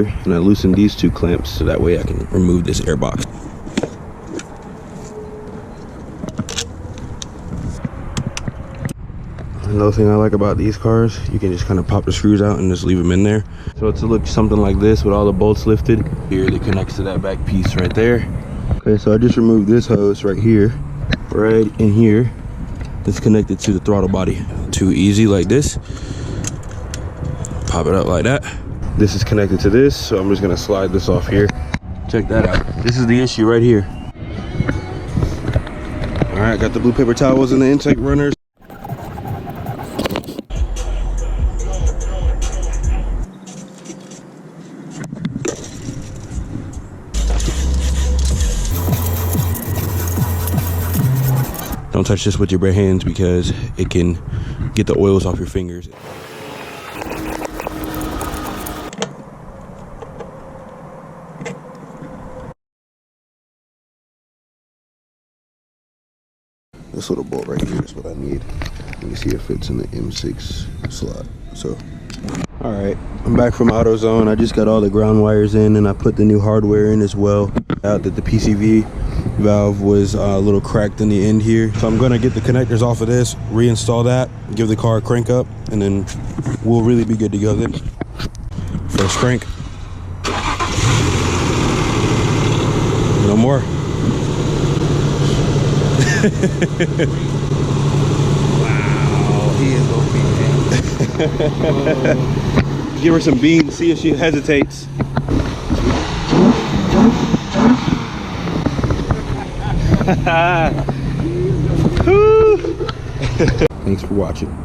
And I loosened these two clamps so that way I can remove this air box. Another thing I like about these cars, you can just kind of pop the screws out and just leave them in there. So it's to look something like this with all the bolts lifted. Here it connects to that back piece right there. Okay, so I just removed this hose right here, right in here. It's connected to the throttle body. Too easy like this. Pop it up like that. This is connected to this, so I'm just gonna slide this off here. Check that out. This is the issue right here. All right, got the blue paper towels and the intake runners. Don't touch this with your bare hands because it can get the oils off your fingers. This little bolt right here is what I need. You can see it fits in the M6 slot. So, all right, I'm back from AutoZone. I just got all the ground wires in and I put the new hardware in as well. Out that the PCV valve was a little cracked in the end here. So I'm gonna get the connectors off of this, reinstall that, give the car a crank up, and then we'll really be good to go then. First crank. No more. Wow, he is OP. Give her some beans, see if she hesitates. Thanks for watching.